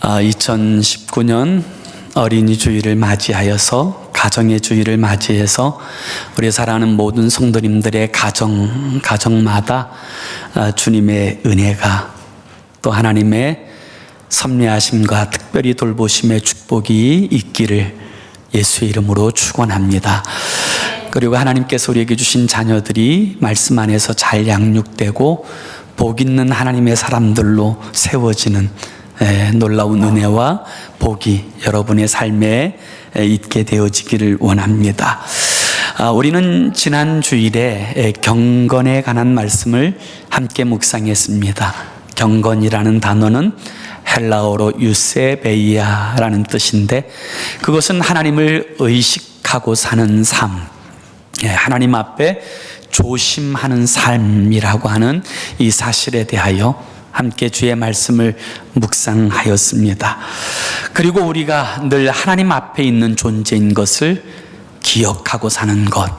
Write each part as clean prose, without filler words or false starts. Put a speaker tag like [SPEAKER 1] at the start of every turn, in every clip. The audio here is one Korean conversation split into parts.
[SPEAKER 1] 2019년 어린이 주일을 맞이하여서 가정의 주일을 맞이해서 우리 사랑하는 모든 성도님들의 가정마다 주님의 은혜가 또 하나님의 섭리하심과 특별히 돌보심의 축복이 있기를 예수의 이름으로 축원합니다. 그리고 하나님께서 우리에게 주신 자녀들이 말씀 안에서 잘 양육되고 복 있는 하나님의 사람들로 세워지는 놀라운 은혜와 복이 여러분의 삶에 있게 되어지기를 원합니다. 우리는 지난 주일에 경건에 관한 말씀을 함께 묵상했습니다. 경건이라는 단어는 헬라어로 유세베이아라는 뜻인데, 그것은 하나님을 의식하고 사는 삶, 하나님 앞에 조심하는 삶이라고 하는 이 사실에 대하여 함께 주의 말씀을 묵상하였습니다. 그리고 우리가 늘 하나님 앞에 있는 존재인 것을 기억하고 사는 것,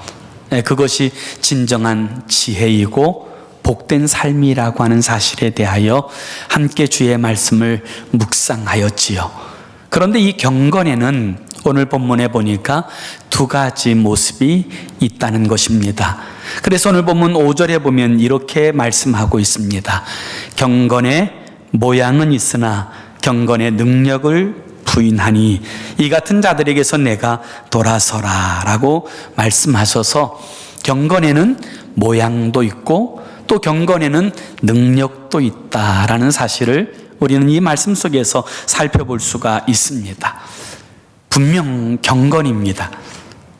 [SPEAKER 1] 그것이 진정한 지혜이고 복된 삶이라고 하는 사실에 대하여 함께 주의 말씀을 묵상하였지요. 그런데 이 경건에는 오늘 본문에 보니까 두 가지 모습이 있다는 것입니다. 그래서 오늘 본문 5절에 보면 이렇게 말씀하고 있습니다. 경건의 모양은 있으나 경건의 능력을 부인하니 이 같은 자들에게서 내가 돌아서라 라고 말씀하셔서, 경건에는 모양도 있고 또 경건에는 능력도 있다라는 사실을 우리는 이 말씀 속에서 살펴볼 수가 있습니다. 분명 경건입니다.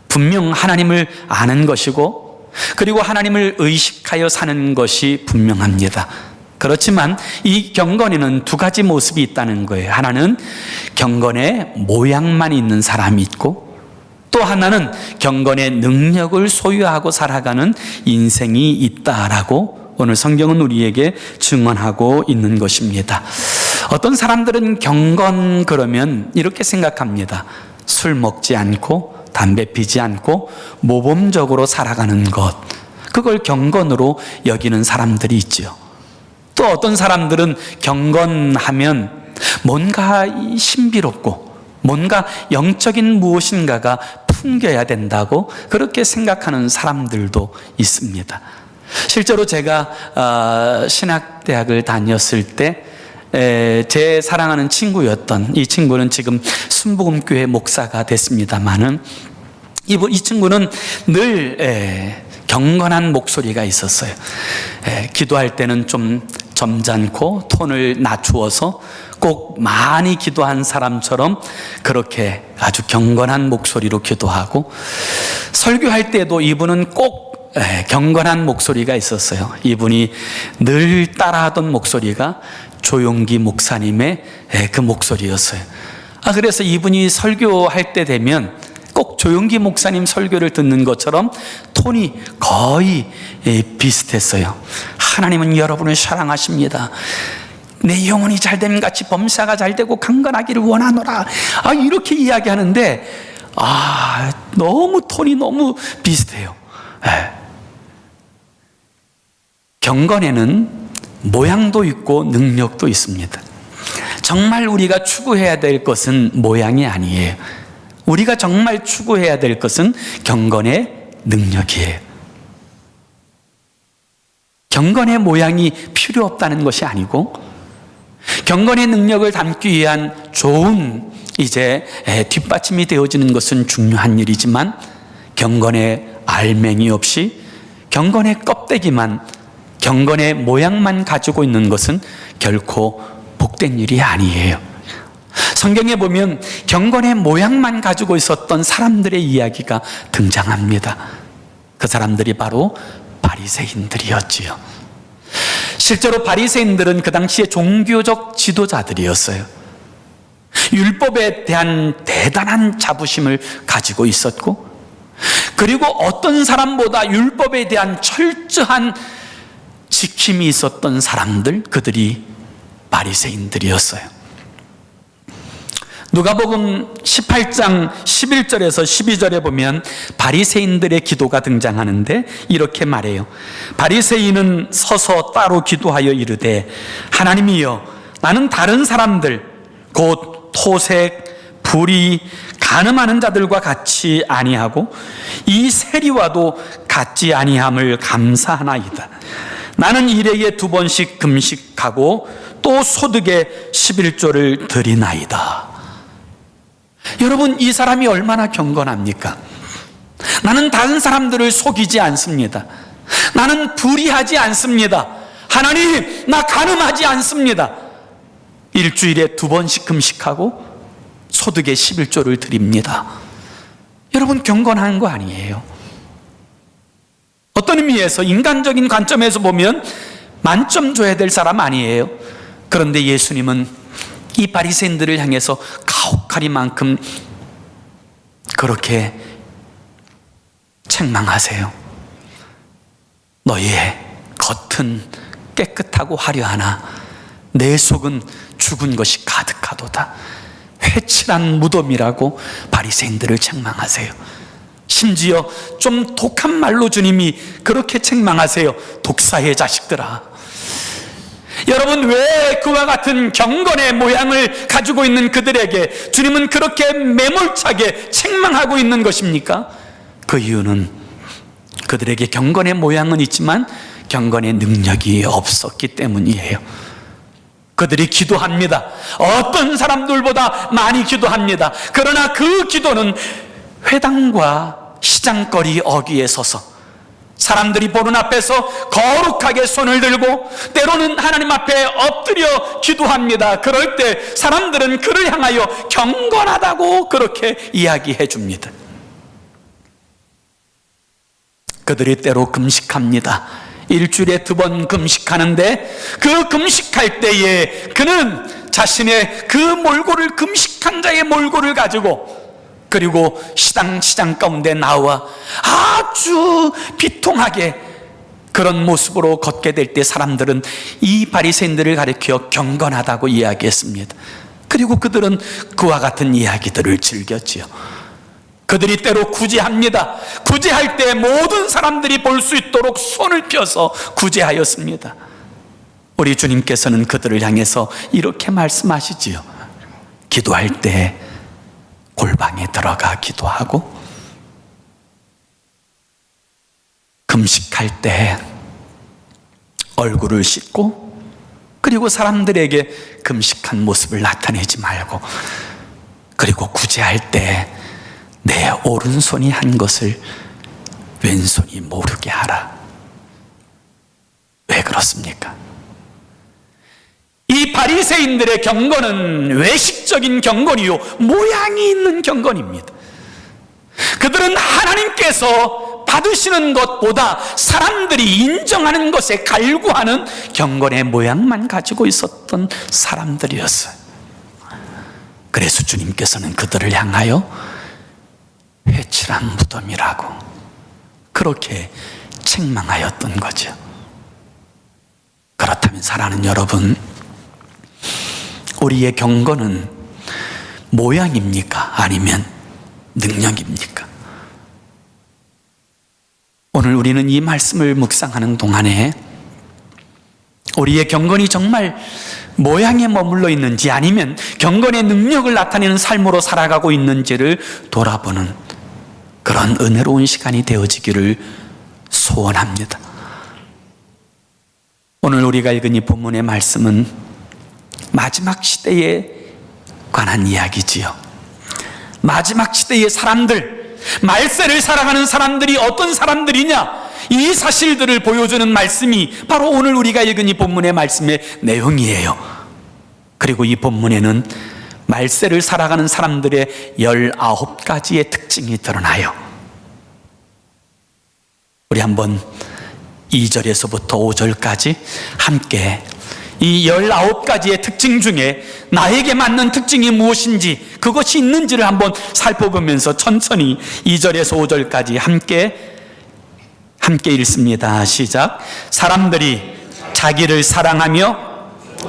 [SPEAKER 1] 분명 하나님을 아는 것이고 그리고 하나님을 의식하여 사는 것이 분명합니다. 그렇지만 이 경건에는 두 가지 모습이 있다는 거예요. 하나는 경건의 모양만 있는 사람이 있고, 또 하나는 경건의 능력을 소유하고 살아가는 인생이 있다라고 오늘 성경은 우리에게 증언하고 있는 것입니다. 어떤 사람들은 경건 그러면 이렇게 생각합니다. 술 먹지 않고 담배 피지 않고 모범적으로 살아가는 것, 그걸 경건으로 여기는 사람들이 있죠. 또 어떤 사람들은 경건하면 뭔가 신비롭고 뭔가 영적인 무엇인가가 풍겨야 된다고 그렇게 생각하는 사람들도 있습니다. 실제로 제가 신학대학을 다녔을 때 제 사랑하는 친구였던 이 친구는 지금 순복음교회 목사가 됐습니다마는 이 친구는 늘 경건한 목소리가 있었어요. 기도할 때는 좀 점잖고 톤을 낮추어서 꼭 많이 기도한 사람처럼 그렇게 아주 경건한 목소리로 기도하고, 설교할 때도 이분은 꼭 경건한 목소리가 있었어요. 이분이 늘 따라하던 목소리가 조용기 목사님의 그 목소리였어요. 그래서 이분이 설교할 때 되면 꼭 조용기 목사님 설교를 듣는 것처럼 톤이 거의 비슷했어요. 하나님은 여러분을 사랑하십니다. 내 영혼이 잘됨 같이 범사가 잘되고 강건하기를 원하노라. 이렇게 이야기하는데 너무 톤이 너무 비슷해요. 경건에는 모양도 있고 능력도 있습니다. 정말 우리가 추구해야 될 것은 모양이 아니에요. 우리가 정말 추구해야 될 것은 경건의 능력이에요. 경건의 모양이 필요 없다는 것이 아니고, 경건의 능력을 담기 위한 좋은 뒷받침이 되어지는 것은 중요한 일이지만, 경건의 알맹이 없이 경건의 껍데기만, 경건의 모양만 가지고 있는 것은 결코 복된 일이 아니에요. 성경에 보면 경건의 모양만 가지고 있었던 사람들의 이야기가 등장합니다. 그 사람들이 바로 바리새인들이었지요. 실제로 바리새인들은 그 당시에 종교적 지도자들이었어요. 율법에 대한 대단한 자부심을 가지고 있었고, 그리고 어떤 사람보다 율법에 대한 철저한 지킴이 있었던 사람들, 그들이 바리새인들이었어요. 누가복음 18장 11절에서 12절에 보면 바리새인들의 기도가 등장하는데 이렇게 말해요. 바리새인은 서서 따로 기도하여 이르되, 하나님이여, 나는 다른 사람들 곧 토색, 불의, 간음하는 자들과 같이 아니하고 이 세리와도 같지 아니함을 감사하나이다. 나는 일해에 2번씩 금식하고 또 소득에 11조를 드리나이다. 여러분, 이 사람이 얼마나 경건합니까? 나는 다른 사람들을 속이지 않습니다. 나는 불의하지 않습니다. 하나님, 나 간음하지 않습니다. 일주일에 2번씩 금식하고 소득의 11조를 드립니다. 여러분, 경건한 거 아니에요? 어떤 의미에서 인간적인 관점에서 보면 만점 줘야 될 사람 아니에요. 그런데 예수님은 이 바리새인들을 향해서 가혹하리만큼 그렇게 책망하세요. 너희의 겉은 깨끗하고 화려하나 내 속은 죽은 것이 가득하도다. 회칠한 무덤이라고 바리새인들을 책망하세요. 심지어 좀 독한 말로 주님이 그렇게 책망하세요. 독사의 자식들아. 여러분, 왜 그와 같은 경건의 모양을 가지고 있는 그들에게 주님은 그렇게 매몰차게 책망하고 있는 것입니까? 그 이유는 그들에게 경건의 모양은 있지만 경건의 능력이 없었기 때문이에요. 그들이 기도합니다. 어떤 사람들보다 많이 기도합니다. 그러나 그 기도는 회당과 시장거리 어귀에 서서 사람들이 보는 앞에서 거룩하게 손을 들고 때로는 하나님 앞에 엎드려 기도합니다. 그럴 때 사람들은 그를 향하여 경건하다고 그렇게 이야기해 줍니다. 그들이 때로 금식합니다. 일주일에 2번 금식하는데 그 금식할 때에 그는 자신의 그 몰골을, 금식한 자의 몰골을 가지고, 그리고 시장 가운데 나와 아주 비통하게 그런 모습으로 걷게 될 때 사람들은 이 바리새인들을 가리켜 경건하다고 이야기했습니다. 그리고 그들은 그와 같은 이야기들을 즐겼지요. 그들이 때로 구제합니다. 구제할 때 모든 사람들이 볼 수 있도록 손을 펴서 구제하였습니다. 우리 주님께서는 그들을 향해서 이렇게 말씀하시지요. 기도할 때 골방에 들어가 기도하고, 금식할 때 얼굴을 씻고, 그리고 사람들에게 금식한 모습을 나타내지 말고, 그리고 구제할 때 내 오른손이 한 것을 왼손이 모르게 하라. 왜 그렇습니까? 이 바리새인들의 경건은 외식적인 경건이요, 모양이 있는 경건입니다. 그들은 하나님께서 받으시는 것보다 사람들이 인정하는 것에 갈구하는 경건의 모양만 가지고 있었던 사람들이었어요. 그래서 주님께서는 그들을 향하여 회칠한 무덤이라고 그렇게 책망하였던 거죠. 그렇다면 사랑하는 여러분, 우리의 경건은 모양입니까? 아니면 능력입니까? 오늘 우리는 이 말씀을 묵상하는 동안에 우리의 경건이 정말 모양에 머물러 있는지 아니면 경건의 능력을 나타내는 삶으로 살아가고 있는지를 돌아보는 그런 은혜로운 시간이 되어지기를 소원합니다. 오늘 우리가 읽은 이 본문의 말씀은 마지막 시대에 관한 이야기지요. 마지막 시대의 사람들, 말세를 살아가는 사람들이 어떤 사람들이냐, 이 사실들을 보여주는 말씀이 바로 오늘 우리가 읽은 이 본문의 말씀의 내용이에요. 그리고 이 본문에는 말세를 살아가는 사람들의 19가지의 특징이 드러나요. 우리 한번 2절에서부터 5절까지 함께 이 19가지의 특징 중에 나에게 맞는 특징이 무엇인지, 그것이 있는지를 한번 살펴보면서 천천히 2절에서 5절까지 함께 읽습니다. 시작. 사람들이 자기를 사랑하며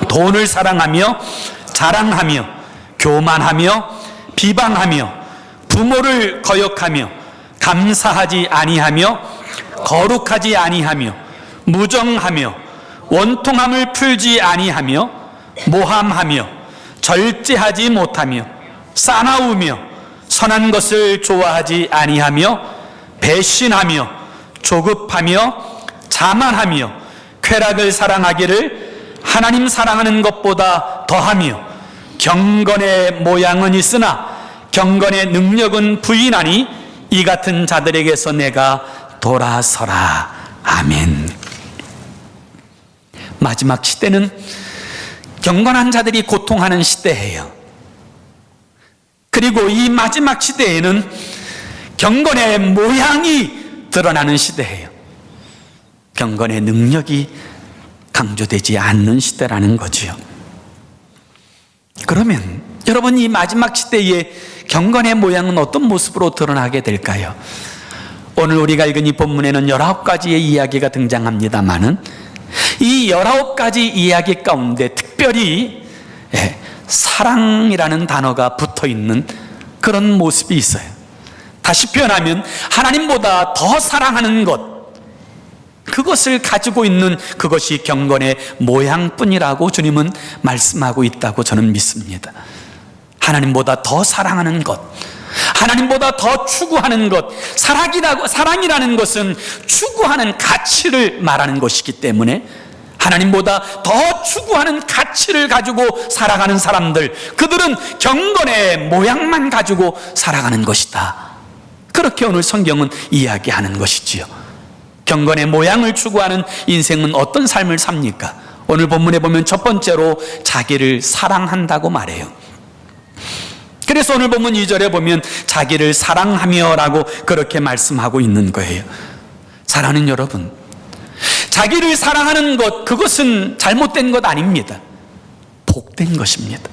[SPEAKER 1] 돈을 사랑하며 자랑하며 교만하며 비방하며 부모를 거역하며 감사하지 아니하며 거룩하지 아니하며 무정하며 원통함을 풀지 아니하며 모함하며 절제하지 못하며 싸나우며 선한 것을 좋아하지 아니하며 배신하며 조급하며 자만하며 쾌락을 사랑하기를 하나님 사랑하는 것보다 더하며 경건의 모양은 있으나 경건의 능력은 부인하니 이 같은 자들에게서 내가 돌아서라. 아멘. 마지막 시대는 경건한 자들이 고통하는 시대예요. 그리고 이 마지막 시대에는 경건의 모양이 드러나는 시대예요. 경건의 능력이 강조되지 않는 시대라는 거지요. 그러면 여러분, 이 마지막 시대에 경건의 모양은 어떤 모습으로 드러나게 될까요? 오늘 우리가 읽은 이 본문에는 19가지의 이야기가 등장합니다마는 이 19가지 이야기 가운데 특별히 사랑이라는 단어가 붙어있는 그런 모습이 있어요. 다시 표현하면 하나님보다 더 사랑하는 것, 그것을 가지고 있는 그것이 경건의 모양뿐이라고 주님은 말씀하고 있다고 저는 믿습니다. 하나님보다 더 사랑하는 것, 하나님보다 더 추구하는 것, 사랑이라는 것은 추구하는 가치를 말하는 것이기 때문에 하나님보다 더 추구하는 가치를 가지고 살아가는 사람들, 그들은 경건의 모양만 가지고 살아가는 것이다. 그렇게 오늘 성경은 이야기하는 것이지요. 경건의 모양을 추구하는 인생은 어떤 삶을 삽니까? 오늘 본문에 보면 첫 번째로 자기를 사랑한다고 말해요. 그래서 오늘 본문 2절에 보면 자기를 사랑하며 라고 그렇게 말씀하고 있는 거예요. 사랑하는 여러분, 자기를 사랑하는 것, 그것은 잘못된 것 아닙니다. 복된 것입니다.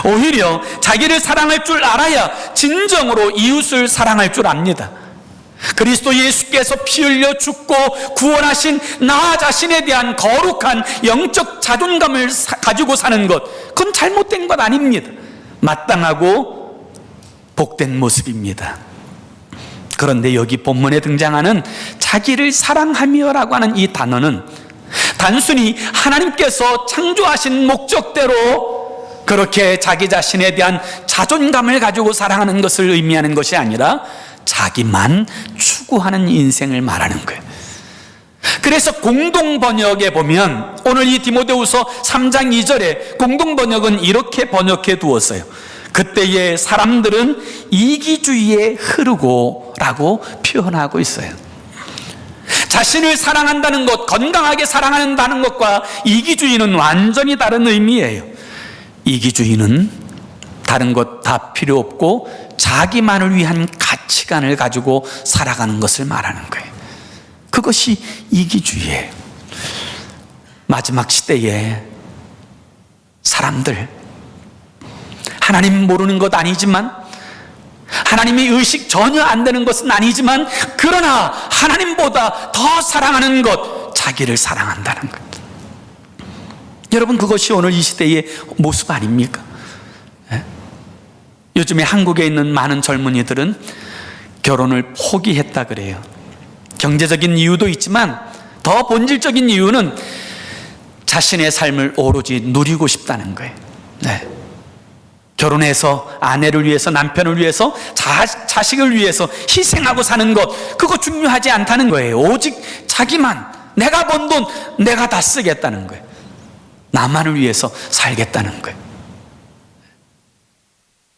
[SPEAKER 1] 오히려 자기를 사랑할 줄 알아야 진정으로 이웃을 사랑할 줄 압니다. 그리스도 예수께서 피 흘려 죽고 구원하신 나 자신에 대한 거룩한 영적 자존감을 가지고 사는 것, 그건 잘못된 것 아닙니다. 마땅하고 복된 모습입니다. 그런데 여기 본문에 등장하는 자기를 사랑하며라고 하는 이 단어는 단순히 하나님께서 창조하신 목적대로 그렇게 자기 자신에 대한 자존감을 가지고 사랑하는 것을 의미하는 것이 아니라 자기만 추구하는 인생을 말하는 거예요. 그래서 공동번역에 보면 오늘 이 디모데후서 3장 2절에 공동번역은 이렇게 번역해 두었어요. 그때의 사람들은 이기주의에 흐르고 라고 표현하고 있어요. 자신을 사랑한다는 것, 건강하게 사랑한다는 것과 이기주의는 완전히 다른 의미예요. 이기주의는 다른 것 다 필요 없고 자기만을 위한 가치관을 가지고 살아가는 것을 말하는 거예요. 그것이 이기주의예요. 마지막 시대에 사람들, 하나님 모르는 것 아니지만, 하나님의 의식 전혀 안 되는 것은 아니지만, 그러나 하나님보다 더 사랑하는 것, 자기를 사랑한다는 것. 여러분, 그것이 오늘 이 시대의 모습 아닙니까? 요즘에 한국에 있는 많은 젊은이들은 결혼을 포기했다 그래요. 경제적인 이유도 있지만 더 본질적인 이유는 자신의 삶을 오로지 누리고 싶다는 거예요. 결혼해서 아내를 위해서, 남편을 위해서, 자식을 위해서 희생하고 사는 것, 그거 중요하지 않다는 거예요. 오직 자기만, 내가 번 돈 내가 다 쓰겠다는 거예요. 나만을 위해서 살겠다는 거예요.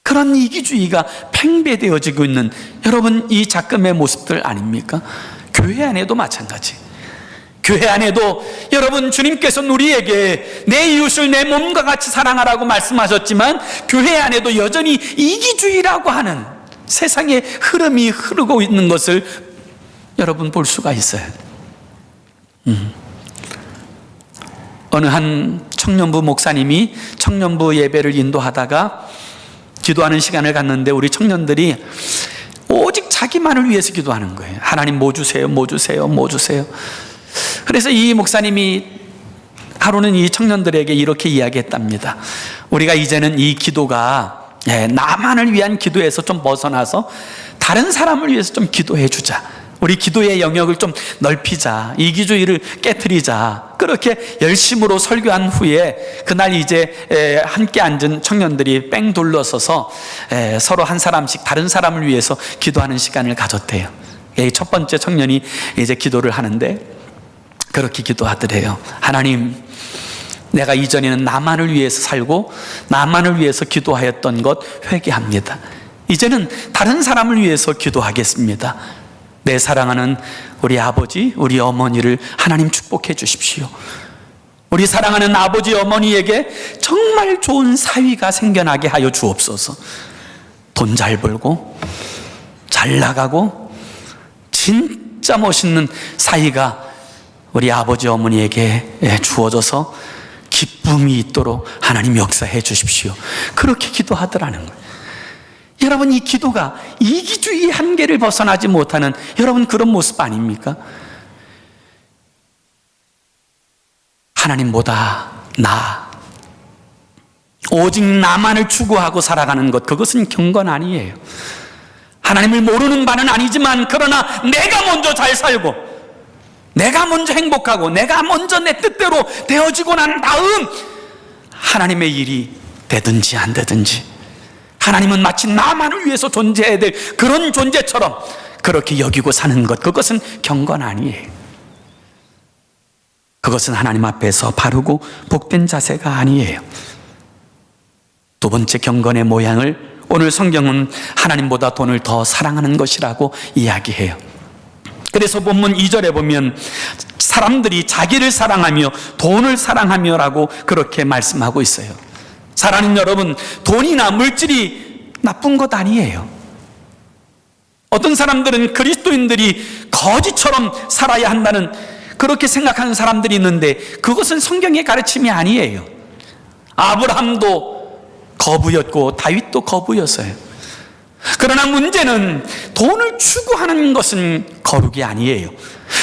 [SPEAKER 1] 그런 이기주의가 팽배되어지고 있는 여러분, 이 작금의 모습들 아닙니까? 교회 안에도 마찬가지. 교회 안에도 여러분, 주님께서 우리에게 내 이웃을 내 몸과 같이 사랑하라고 말씀하셨지만 교회 안에도 여전히 이기주의라고 하는 세상의 흐름이 흐르고 있는 것을 여러분 볼 수가 있어요. 어느 한 청년부 목사님이 청년부 예배를 인도하다가 기도하는 시간을 갖는데 우리 청년들이 오직 자기만을 위해서 기도하는 거예요. 하나님 뭐 주세요, 뭐 주세요, 뭐 주세요. 그래서 이 목사님이 하루는 이 청년들에게 이렇게 이야기했답니다. 우리가 이제는 이 기도가 나만을 위한 기도에서 좀 벗어나서 다른 사람을 위해서 좀 기도해 주자. 우리 기도의 영역을 좀 넓히자, 이기주의를 깨트리자, 그렇게 열심으로 설교한 후에 그날 이제 함께 앉은 청년들이 뺑 둘러서서 서로 한 사람씩 다른 사람을 위해서 기도하는 시간을 가졌대요. 첫 번째 청년이 이제 기도를 하는데 그렇게 기도하더래요. 하나님, 내가 이전에는 나만을 위해서 살고 나만을 위해서 기도하였던 것 회개합니다. 이제는 다른 사람을 위해서 기도하겠습니다. 내 사랑하는 우리 아버지, 우리 어머니를 하나님 축복해 주십시오. 우리 사랑하는 아버지, 어머니에게 정말 좋은 사위가 생겨나게 하여 주옵소서. 돈 잘 벌고 잘 나가고 진짜 멋있는 사위가 우리 아버지, 어머니에게 주어져서 기쁨이 있도록 하나님 역사해 주십시오. 그렇게 기도하더라는 거예요. 여러분, 이 기도가 이기주의의 한계를 벗어나지 못하는 여러분 그런 모습 아닙니까? 하나님보다 나, 오직 나만을 추구하고 살아가는 것, 그것은 경건 아니에요. 하나님을 모르는 바는 아니지만 그러나 내가 먼저 잘 살고 내가 먼저 행복하고 내가 먼저 내 뜻대로 되어지고 난 다음 하나님의 일이 되든지 안 되든지, 하나님은 마치 나만을 위해서 존재해야 될 그런 존재처럼 그렇게 여기고 사는 것, 그것은 경건 아니에요. 그것은 하나님 앞에서 바르고 복된 자세가 아니에요. 두 번째 경건의 모양을 오늘 성경은 하나님보다 돈을 더 사랑하는 것이라고 이야기해요. 그래서 본문 2절에 보면 사람들이 자기를 사랑하며 돈을 사랑하며 라고 그렇게 말씀하고 있어요. 사랑하는 여러분, 돈이나 물질이 나쁜 것 아니에요. 어떤 사람들은 그리스도인들이 거지처럼 살아야 한다는 그렇게 생각하는 사람들이 있는데 그것은 성경의 가르침이 아니에요. 아브라함도 거부였고 다윗도 거부였어요. 그러나 문제는 돈을 추구하는 것은 거룩이 아니에요.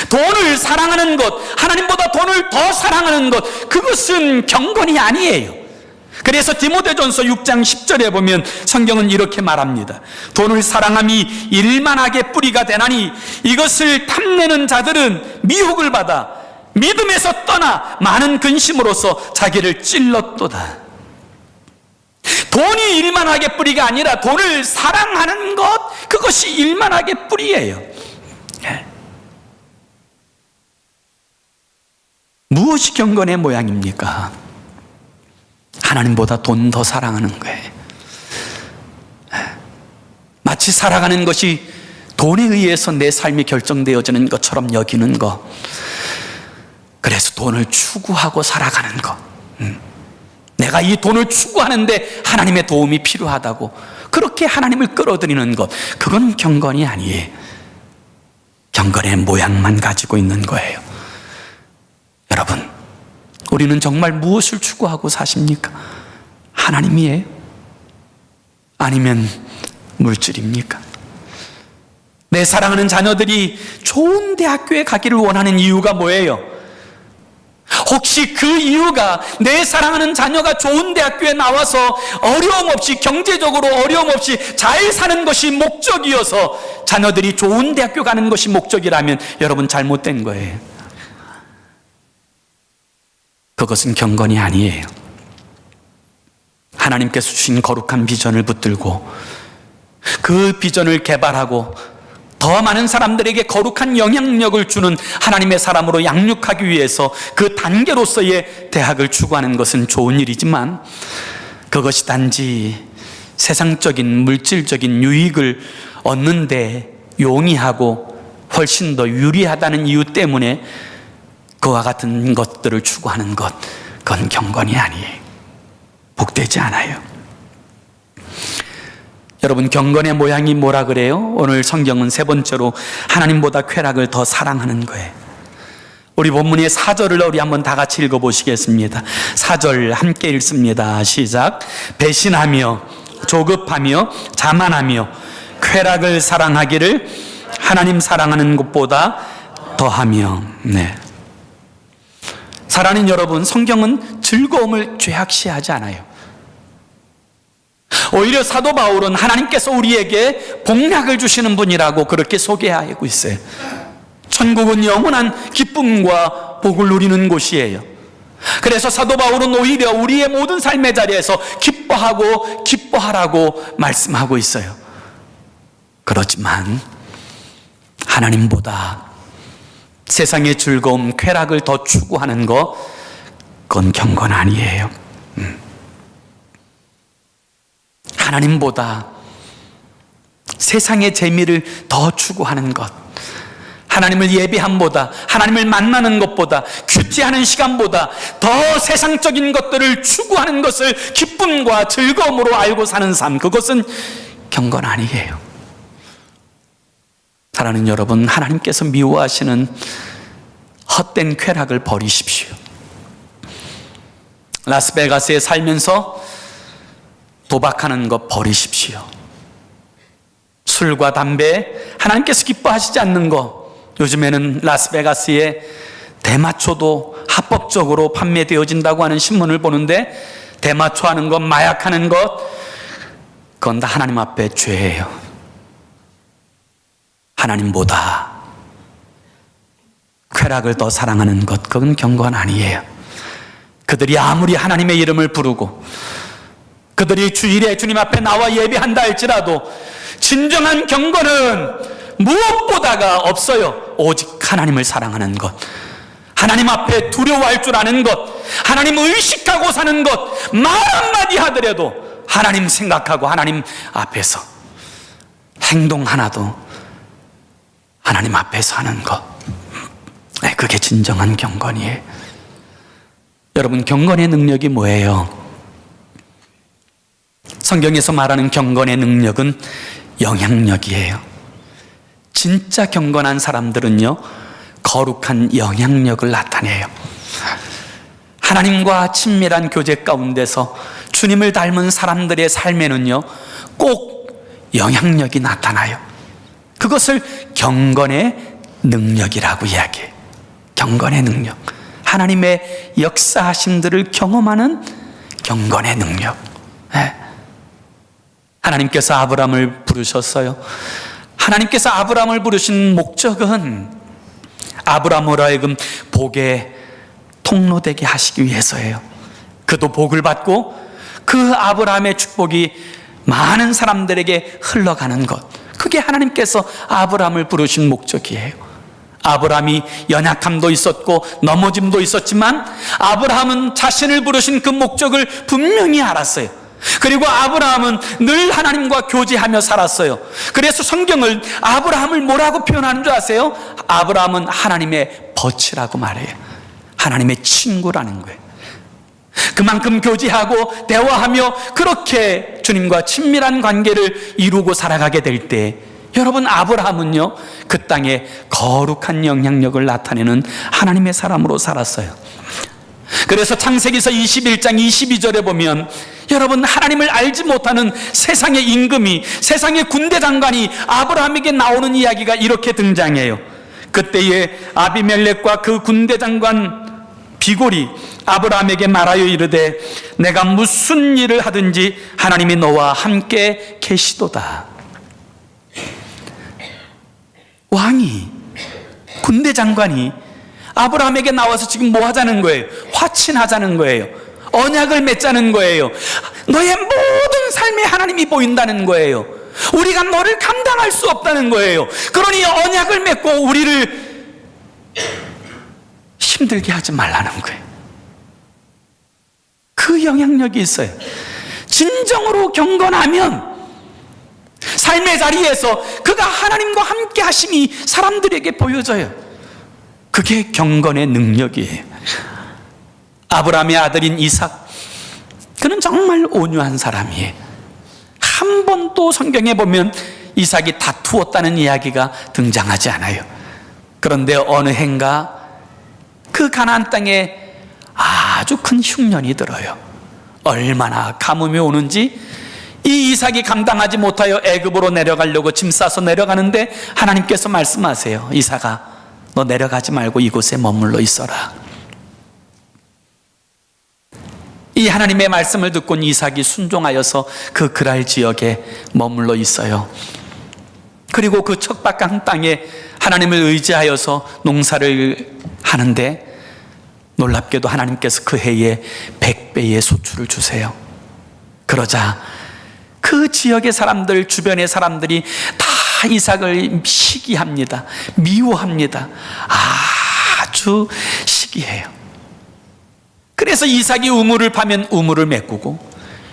[SPEAKER 1] 돈을 사랑하는 것, 하나님보다 돈을 더 사랑하는 것, 그것은 경건이 아니에요. 그래서 디모데전서 6장 10절에 보면 성경은 이렇게 말합니다. 돈을 사랑함이 일만하게 뿌리가 되나니 이것을 탐내는 자들은 미혹을 받아 믿음에서 떠나 많은 근심으로써 자기를 찔렀도다. 돈이 일만하게 뿌리가 아니라 돈을 사랑하는 것, 그것이 일만하게 뿌리예요. 무엇이 경건의 모양입니까? 하나님보다 돈 더 사랑하는 거예요. 마치 살아가는 것이 돈에 의해서 내 삶이 결정되어지는 것처럼 여기는 것, 그래서 돈을 추구하고 살아가는 것, 내가 이 돈을 추구하는데 하나님의 도움이 필요하다고 그렇게 하나님을 끌어들이는 것, 그건 경건이 아니에요. 경건의 모양만 가지고 있는 거예요. 여러분, 우리는 정말 무엇을 추구하고 사십니까? 하나님이에요? 아니면 물질입니까? 내 사랑하는 자녀들이 좋은 대학교에 가기를 원하는 이유가 뭐예요? 혹시 그 이유가 내 사랑하는 자녀가 좋은 대학교에 나와서 어려움 없이, 경제적으로 어려움 없이 잘 사는 것이 목적이어서 자녀들이 좋은 대학교 가는 것이 목적이라면 여러분 잘못된 거예요. 그것은 경건이 아니에요. 하나님께서 주신 거룩한 비전을 붙들고 그 비전을 개발하고 더 많은 사람들에게 거룩한 영향력을 주는 하나님의 사람으로 양육하기 위해서 그 단계로서의 대학을 추구하는 것은 좋은 일이지만 그것이 단지 세상적인 물질적인 유익을 얻는 데 용이하고 훨씬 더 유리하다는 이유 때문에 그와 같은 것들을 추구하는 것, 그건 경건이 아니에요. 복되지 않아요. 여러분, 경건의 모양이 뭐라 그래요? 오늘 성경은 세 번째로 하나님보다 쾌락을 더 사랑하는 거예요. 우리 본문의 4절을 우리 한번 다 같이 읽어보시겠습니다. 4절 함께 읽습니다. 시작. 배신하며 조급하며 자만하며 쾌락을 사랑하기를 하나님 사랑하는 것보다 더하며. 네. 사랑하는 여러분, 성경은 즐거움을 죄악시하지 않아요. 오히려 사도 바울은 하나님께서 우리에게 복락을 주시는 분이라고 그렇게 소개하고 있어요. 천국은 영원한 기쁨과 복을 누리는 곳이에요. 그래서 사도 바울은 오히려 우리의 모든 삶의 자리에서 기뻐하고 기뻐하라고 말씀하고 있어요. 그렇지만 하나님보다 세상의 즐거움, 쾌락을 더 추구하는 것, 그건 경건 아니에요. 하나님보다 세상의 재미를 더 추구하는 것, 하나님을 예배함보다, 하나님을 만나는 것보다, 큐티하는 시간보다 더 세상적인 것들을 추구하는 것을 기쁨과 즐거움으로 알고 사는 삶, 그것은 경건 아니에요. 사랑하는 여러분, 하나님께서 미워하시는 헛된 쾌락을 버리십시오. 라스베가스에 살면서 도박하는 것 버리십시오. 술과 담배, 하나님께서 기뻐하시지 않는 것, 요즘에는 라스베가스에 대마초도 합법적으로 판매되어진다고 하는 신문을 보는데, 대마초 하는 것, 마약하는 것, 그건 다 하나님 앞에 죄예요. 하나님보다 쾌락을 더 사랑하는 것, 그건 경건 아니에요. 그들이 아무리 하나님의 이름을 부르고 그들이 주일에 주님 앞에 나와 예배한다 할지라도 진정한 경건은 무엇보다가 없어요. 오직 하나님을 사랑하는 것, 하나님 앞에 두려워할 줄 아는 것, 하나님 의식하고 사는 것, 말 한마디 하더라도 하나님 생각하고 하나님 앞에서 행동 하나도 하나님 앞에서 하는 것, 그게 진정한 경건이에요. 여러분, 경건의 능력이 뭐예요? 성경에서 말하는 경건의 능력은 영향력이에요. 진짜 경건한 사람들은요, 거룩한 영향력을 나타내요. 하나님과 친밀한 교제 가운데서 주님을 닮은 사람들의 삶에는요, 꼭 영향력이 나타나요. 그것을 경건의 능력이라고 이야기해요. 경건의 능력, 하나님의 역사하심들을 경험하는 경건의 능력. 하나님께서 아브라함을 부르셨어요. 하나님께서 아브라함을 부르신 목적은 아브라함으로 하여금 복의 통로되게 하시기 위해서예요. 그도 복을 받고 그 아브라함의 축복이 많은 사람들에게 흘러가는 것, 그게 하나님께서 아브라함을 부르신 목적이에요. 아브라함이 연약함도 있었고 넘어짐도 있었지만 아브라함은 자신을 부르신 그 목적을 분명히 알았어요. 그리고 아브라함은 늘 하나님과 교제하며 살았어요. 그래서 성경을 아브라함을 뭐라고 표현하는 줄 아세요? 아브라함은 하나님의 벗이라고 말해요. 하나님의 친구라는 거예요. 그만큼 교제하고 대화하며 그렇게 주님과 친밀한 관계를 이루고 살아가게 될 때, 여러분, 아브라함은요, 그 땅에 거룩한 영향력을 나타내는 하나님의 사람으로 살았어요. 그래서 창세기서 21장 22절에 보면, 여러분, 하나님을 알지 못하는 세상의 임금이, 세상의 군대 장관이 아브라함에게 나오는 이야기가 이렇게 등장해요. 그때에 아비멜렉과 그 군대 장관 비골이 아브라함에게 말하여 이르되, 내가 무슨 일을 하든지 하나님이 너와 함께 계시도다. 왕이, 군대 장관이 아브라함에게 나와서 지금 뭐 하자는 거예요? 화친하자는 거예요. 언약을 맺자는 거예요. 너의 모든 삶에 하나님이 보인다는 거예요. 우리가 너를 감당할 수 없다는 거예요. 그러니 언약을 맺고 우리를 힘들게 하지 말라는 거예요. 그 영향력이 있어요. 진정으로 경건하면 삶의 자리에서 그가 하나님과 함께 하심이 사람들에게 보여져요. 그게 경건의 능력이에요. 아브라함의 아들인 이삭, 그는 정말 온유한 사람이에요. 한 번도 성경에 보면 이삭이 다투었다는 이야기가 등장하지 않아요. 그런데 어느 해인가 그 가나안 땅에 아주 큰 흉년이 들어요. 얼마나 가뭄이 오는지 이 이삭이 감당하지 못하여 애굽으로 내려가려고 짐 싸서 내려가는데 하나님께서 말씀하세요. 이삭아, 너 내려가지 말고 이곳에 머물러 있어라. 이 하나님의 말씀을 듣고 이삭이 순종하여서 그 그랄 지역에 머물러 있어요. 그리고 그 척박한 땅에 하나님을 의지하여서 농사를 하는데 놀랍게도 하나님께서 그 해에 100배의 소출을 주세요. 그러자 그 지역의 사람들, 주변의 사람들이 다 이삭을 시기합니다. 미워합니다. 아주 시기해요. 그래서 이삭이 우물을 파면 우물을 메꾸고,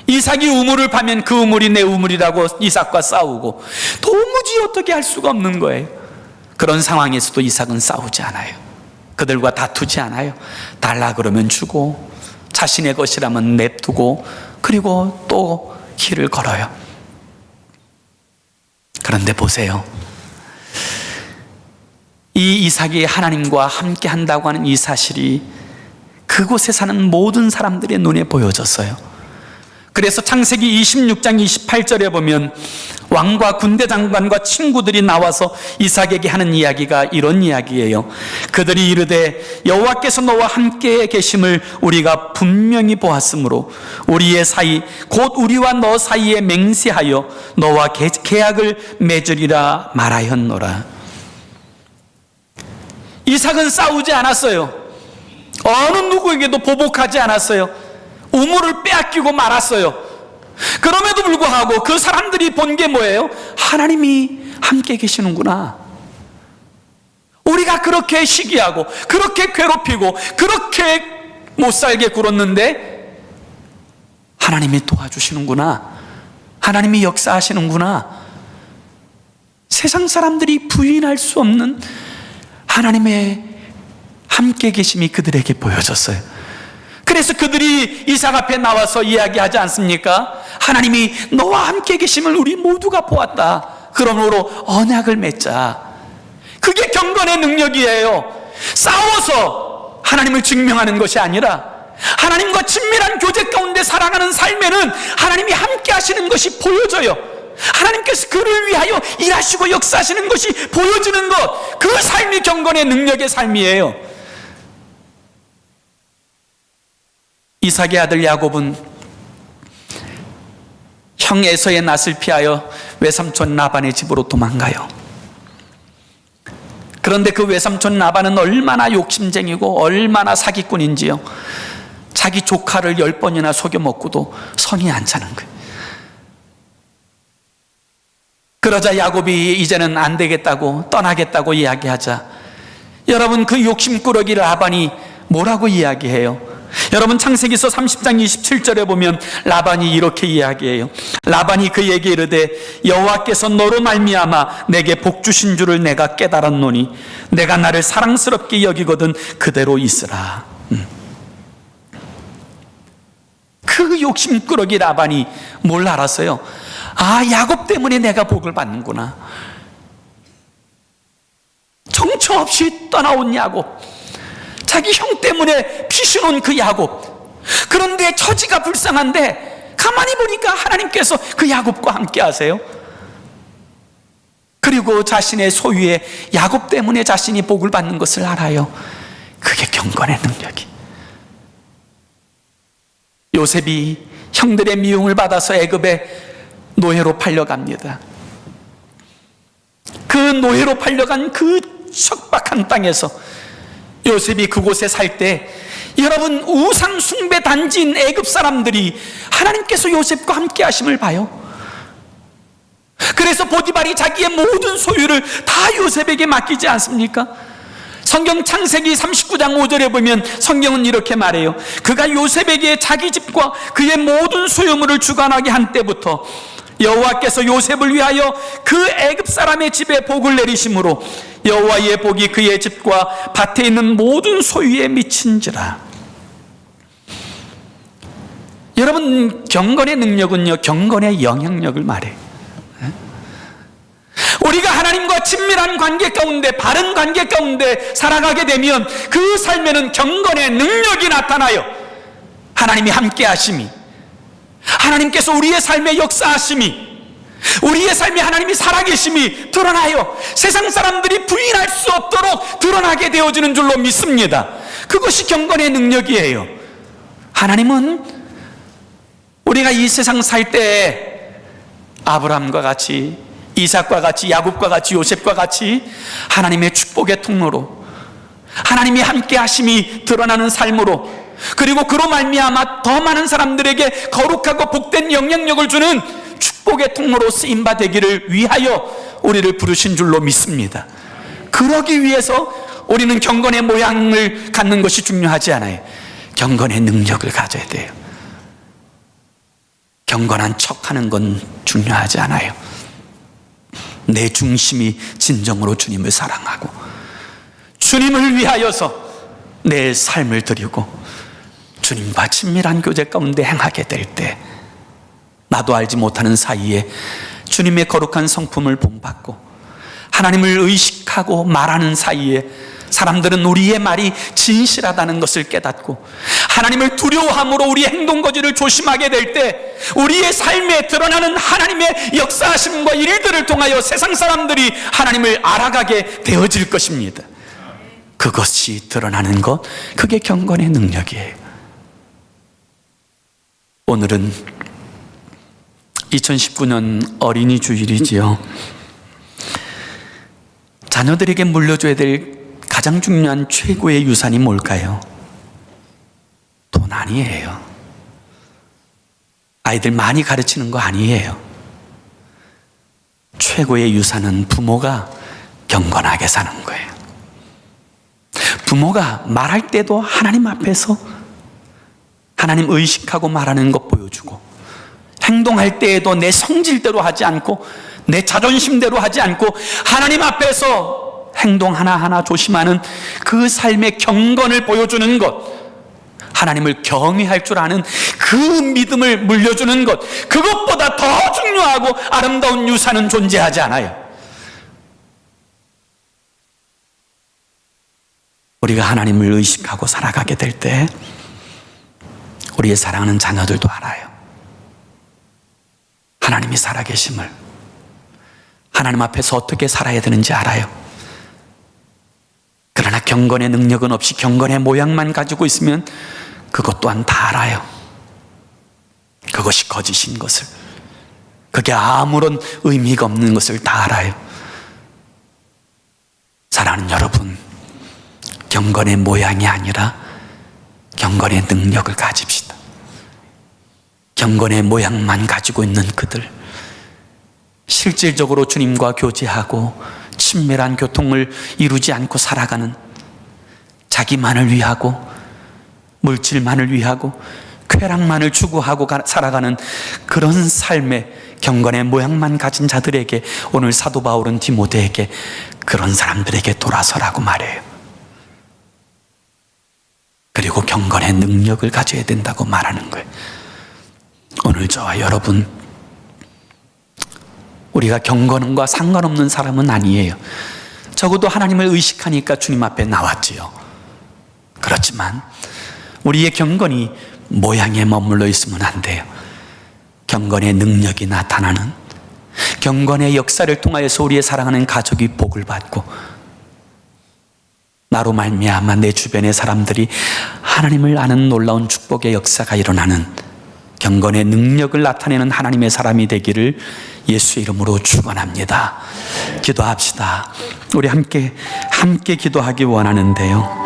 [SPEAKER 1] 이삭이 우물을 파면 그 우물이 내 우물이라고 이삭과 싸우고, 도무지 어떻게 할 수가 없는 거예요. 그런 상황에서도 이삭은 싸우지 않아요. 그들과 다투지 않아요. 달라 그러면 주고, 자신의 것이라면 냅두고, 그리고 또 길을 걸어요. 그런데 보세요. 이 이삭이 하나님과 함께 한다고 하는 이 사실이 그곳에 사는 모든 사람들의 눈에 보여졌어요. 그래서 창세기 26장 28절에 보면 왕과 군대 장관과 친구들이 나와서 이삭에게 하는 이야기가 이런 이야기예요. 그들이 이르되 여호와께서 너와 함께 계심을 우리가 분명히 보았으므로 우리의 사이 곧 우리와 너 사이에 맹세하여 너와 계약을 맺으리라 말하였노라. 이삭은 싸우지 않았어요. 어느 누구에게도 보복하지 않았어요. 우물을 빼앗기고 말았어요. 그럼에도 불구하고 그 사람들이 본 게 뭐예요? 하나님이 함께 계시는구나. 우리가 그렇게 시기하고 그렇게 괴롭히고 그렇게 못살게 굴었는데 하나님이 도와주시는구나. 하나님이 역사하시는구나. 세상 사람들이 부인할 수 없는 하나님의 함께 계심이 그들에게 보여졌어요. 그래서 그들이 이삭 앞에 나와서 이야기하지 않습니까? 하나님이 너와 함께 계심을 우리 모두가 보았다. 그러므로 언약을 맺자. 그게 경건의 능력이에요. 싸워서 하나님을 증명하는 것이 아니라 하나님과 친밀한 교제 가운데 살아가는 삶에는 하나님이 함께 하시는 것이 보여져요. 하나님께서 그를 위하여 일하시고 역사하시는 것이 보여지는 것, 그 삶이 경건의 능력의 삶이에요. 이삭의 아들 야곱은 형 에서의 낯을 피하여 외삼촌 라반의 집으로 도망가요. 그런데 그 외삼촌 라반은 얼마나 욕심쟁이고 얼마나 사기꾼인지요. 자기 조카를 10번이나 속여 먹고도 성이 안 차는 거예요. 그러자 야곱이 이제는 안 되겠다고 떠나겠다고 이야기하자, 여러분 그 욕심꾸러기 라반이 뭐라고 이야기해요? 여러분 창세기서 30장 27절에 보면 라반이 이렇게 이야기해요. 라반이 그에게 이르되 여호와께서 너로 말미암아 내게 복 주신 줄을 내가 깨달았노니 내가 나를 사랑스럽게 여기거든 그대로 있으라. 그 욕심꾸러기 라반이 뭘 알았어요? 아, 야곱 때문에 내가 복을 받는구나. 정처 없이 떠나온 야곱, 자기 형 때문에 피신온 그 야곱. 그런데 처지가 불쌍한데 가만히 보니까 하나님께서 그 야곱과 함께 하세요. 그리고 자신의 소유의 야곱 때문에 자신이 복을 받는 것을 알아요. 그게 경건의 능력이. 요셉이 형들의 미움을 받아서 애굽에 노예로 팔려갑니다. 그 노예로 팔려간 그 척박한 땅에서 요셉이 그곳에 살 때, 여러분 우상 숭배 단지인 애굽 사람들이 하나님께서 요셉과 함께 하심을 봐요. 그래서 보디발이 자기의 모든 소유를 다 요셉에게 맡기지 않습니까? 성경 창세기 39장 5절에 보면 성경은 이렇게 말해요. 그가 요셉에게 자기 집과 그의 모든 소유물을 주관하게 한 때부터 여호와께서 요셉을 위하여 그 애굽 사람의 집에 복을 내리심으로 여호와의 복이 그의 집과 밭에 있는 모든 소유에 미친지라. 여러분 경건의 능력은요, 경건의 영향력을 말해요. 우리가 하나님과 친밀한 관계 가운데, 바른 관계 가운데 살아가게 되면 그 삶에는 경건의 능력이 나타나요. 하나님이 함께 하심이, 하나님께서 우리의 삶에 역사하심이, 우리의 삶에 하나님이 살아계심이 드러나요. 세상 사람들이 부인할 수 없도록 드러나게 되어지는 줄로 믿습니다. 그것이 경건의 능력이에요. 하나님은 우리가 이 세상 살 때 아브라함과 같이, 이삭과 같이, 야곱과 같이, 요셉과 같이 하나님의 축복의 통로로, 하나님이 함께 하심이 드러나는 삶으로, 그리고 그로 말미암아 더 많은 사람들에게 거룩하고 복된 영향력을 주는 축복의 통로로 쓰임바 되기를 위하여 우리를 부르신 줄로 믿습니다. 그러기 위해서 우리는 경건의 모양을 갖는 것이 중요하지 않아요. 경건의 능력을 가져야 돼요. 경건한 척하는 건 중요하지 않아요. 내 중심이 진정으로 주님을 사랑하고 주님을 위하여서 내 삶을 드리고 주님과 친밀한 교제 가운데 행하게 될 때, 나도 알지 못하는 사이에 주님의 거룩한 성품을 본받고 하나님을 의식하고 말하는 사이에 사람들은 우리의 말이 진실하다는 것을 깨닫고 하나님을 두려워함으로 우리의 행동거지를 조심하게 될 때, 우리의 삶에 드러나는 하나님의 역사하심과 일들을 통하여 세상 사람들이 하나님을 알아가게 되어질 것입니다. 그것이 드러나는 것, 그게 경건의 능력이에요. 오늘은 2019년 어린이 주일이지요. 자녀들에게 물려줘야 될 가장 중요한 최고의 유산이 뭘까요? 돈 아니에요. 아이들 많이 가르치는 거 아니에요. 최고의 유산은 부모가 경건하게 사는 거예요. 부모가 말할 때도 하나님 앞에서 하나님 의식하고 말하는 것 보여주고, 행동할 때에도 내 성질대로 하지 않고 내 자존심대로 하지 않고 하나님 앞에서 행동 하나하나 조심하는 그 삶의 경건을 보여주는 것, 하나님을 경외할 줄 아는 그 믿음을 물려주는 것, 그것보다 더 중요하고 아름다운 유산은 존재하지 않아요. 우리가 하나님을 의식하고 살아가게 될 때 우리의 사랑하는 자녀들도 알아요. 하나님이 살아계심을, 하나님 앞에서 어떻게 살아야 되는지 알아요. 그러나 경건의 능력은 없이 경건의 모양만 가지고 있으면 그것 또한 다 알아요. 그것이 거짓인 것을, 그게 아무런 의미가 없는 것을 다 알아요. 사랑하는 여러분, 경건의 모양이 아니라 경건의 능력을 가집시다. 경건의 모양만 가지고 있는 그들, 실질적으로 주님과 교제하고 친밀한 교통을 이루지 않고 살아가는, 자기만을 위하고 물질만을 위하고 쾌락만을 추구하고 살아가는 그런 삶의 경건의 모양만 가진 자들에게 오늘 사도 바울은 디모데에게 그런 사람들에게 돌아서라고 말해요. 그리고 경건의 능력을 가져야 된다고 말하는 거예요. 오늘 저와 여러분, 우리가 경건과 상관없는 사람은 아니에요. 적어도 하나님을 의식하니까 주님 앞에 나왔지요. 그렇지만 우리의 경건이 모양에 머물러 있으면 안 돼요. 경건의 능력이 나타나는, 경건의 역사를 통하여서 우리의 사랑하는 가족이 복을 받고 나로 말미암아 내 주변의 사람들이 하나님을 아는 놀라운 축복의 역사가 일어나는, 경건의 능력을 나타내는 하나님의 사람이 되기를 예수의 이름으로 축원합니다. 기도합시다. 우리 함께 기도하기 원하는데요,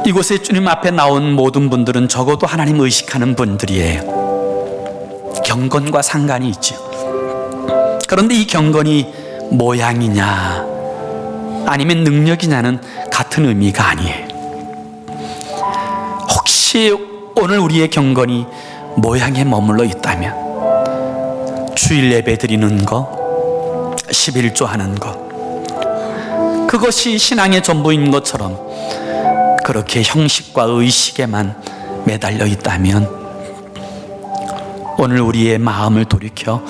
[SPEAKER 1] 이곳에 주님 앞에 나온 모든 분들은 적어도 하나님 의식하는 분들이에요. 경건과 상관이 있죠. 그런데 이 경건이 모양이냐 아니면 능력이냐는 같은 의미가 아니에요. 혹시 오늘 우리의 경건이 모양에 머물러 있다면 주일 예배 드리는 거, 11조 하는 거, 그것이 신앙의 전부인 것처럼 그렇게 형식과 의식에만 매달려 있다면 오늘 우리의 마음을 돌이켜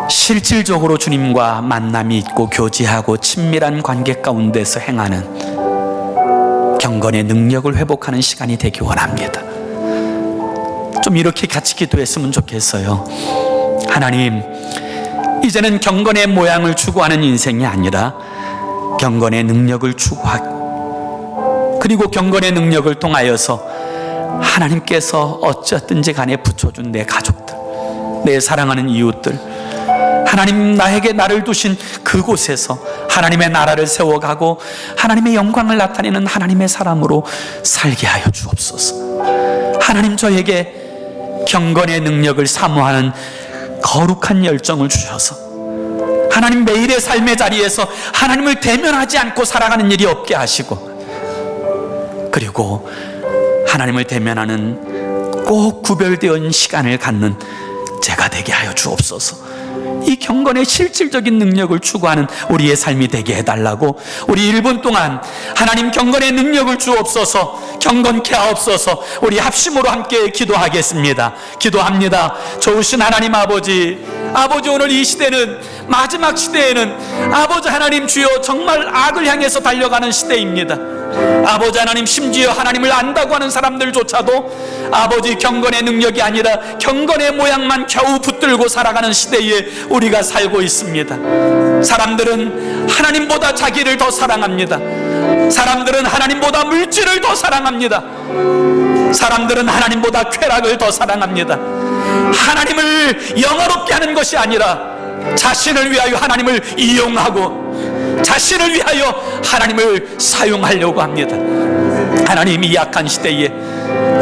[SPEAKER 1] 실질적으로 주님과 만남이 있고 교제하고 친밀한 관계 가운데서 행하는 경건의 능력을 회복하는 시간이 되기 원합니다. 좀 이렇게 같이 기도했으면 좋겠어요. 하나님, 이제는 경건의 모양을 추구하는 인생이 아니라 경건의 능력을 추구하고, 그리고 경건의 능력을 통하여서 하나님께서 어쨌든지 간에 붙여준 내 가족들, 내 사랑하는 이웃들, 하나님 나에게 나를 두신 그곳에서 하나님의 나라를 세워가고 하나님의 영광을 나타내는 하나님의 사람으로 살게 하여 주옵소서. 하나님, 저에게 경건의 능력을 사모하는 거룩한 열정을 주셔서 하나님, 매일의 삶의 자리에서 하나님을 대면하지 않고 살아가는 일이 없게 하시고, 그리고 하나님을 대면하는 꼭 구별되어 시간을 갖는 제가 되게 하여 주옵소서. 이 경건의 실질적인 능력을 추구하는 우리의 삶이 되게 해달라고, 우리 1분 동안 하나님 경건의 능력을 주옵소서, 경건케 하옵소서, 우리 합심으로 함께 기도하겠습니다. 기도합니다. 좋으신 하나님 아버지, 오늘 이 시대는, 마지막 시대에는 아버지 하나님 주여 정말 악을 향해서 달려가는 시대입니다. 아버지 하나님, 심지어 하나님을 안다고 하는 사람들조차도 아버지 경건의 능력이 아니라 경건의 모양만 겨우 붙들고 살아가는 시대에 우리가 살고 있습니다. 사람들은 하나님보다 자기를 더 사랑합니다. 사람들은 하나님보다 물질을 더 사랑합니다. 사람들은 하나님보다 쾌락을 더 사랑합니다. 하나님을 영화롭게 하는 것이 아니라 자신을 위하여 하나님을 이용하고 자신을 위하여 하나님을 사용하려고 합니다. 하나님, 이 약한 시대에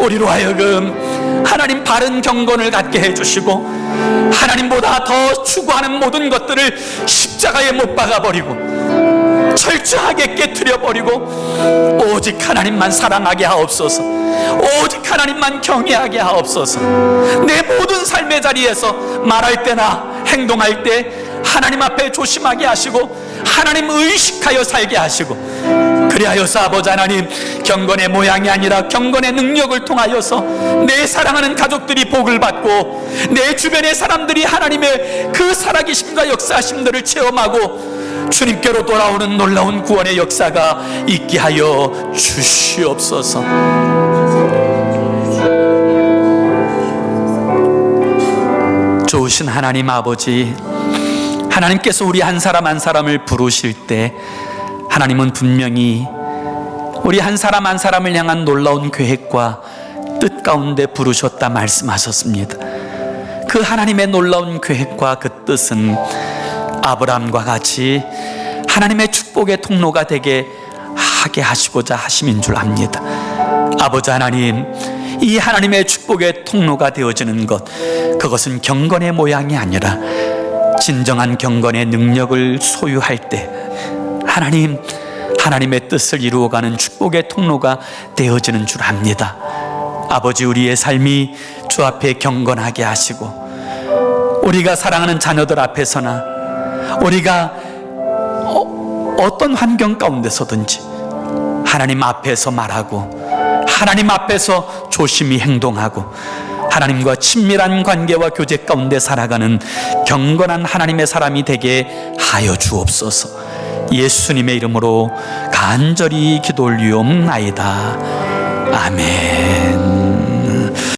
[SPEAKER 1] 우리로 하여금 하나님 바른 경건을 갖게 해주시고 하나님보다 더 추구하는 모든 것들을 십자가에 못 박아버리고 철저하게 깨트려버리고 오직 하나님만 사랑하게 하옵소서. 오직 하나님만 경외하게 하옵소서. 내 모든 삶의 자리에서 말할 때나 행동할 때 하나님 앞에 조심하게 하시고 하나님 의식하여 살게 하시고, 그리하여서 아버지 하나님, 경건의 모양이 아니라 경건의 능력을 통하여서 내 사랑하는 가족들이 복을 받고 내 주변의 사람들이 하나님의 그 살아계심과 역사하심들을 체험하고 주님께로 돌아오는 놀라운 구원의 역사가 있게 하여 주시옵소서. 좋으신 하나님 아버지, 하나님께서 우리 한 사람 한 사람을 부르실 때 하나님은 분명히 우리 한 사람 한 사람을 향한 놀라운 계획과 뜻 가운데 부르셨다 말씀하셨습니다. 그 하나님의 놀라운 계획과 그 뜻은 아브라함과 같이 하나님의 축복의 통로가 되게 하게 하시고자 하심인 줄 압니다. 아버지 하나님, 이 하나님의 축복의 통로가 되어지는 것, 그것은 경건의 모양이 아니라 진정한 경건의 능력을 소유할 때 하나님, 하나님의 뜻을 이루어가는 축복의 통로가 되어지는 줄 압니다. 아버지, 우리의 삶이 주 앞에 경건하게 하시고 우리가 사랑하는 자녀들 앞에서나 우리가 어떤 환경 가운데서든지 하나님 앞에서 말하고 하나님 앞에서 조심히 행동하고 하나님과 친밀한 관계와 교제 가운데 살아가는 경건한 하나님의 사람이 되게 하여 주옵소서. 예수님의 이름으로 간절히 기도 올리옵나이다. 아멘.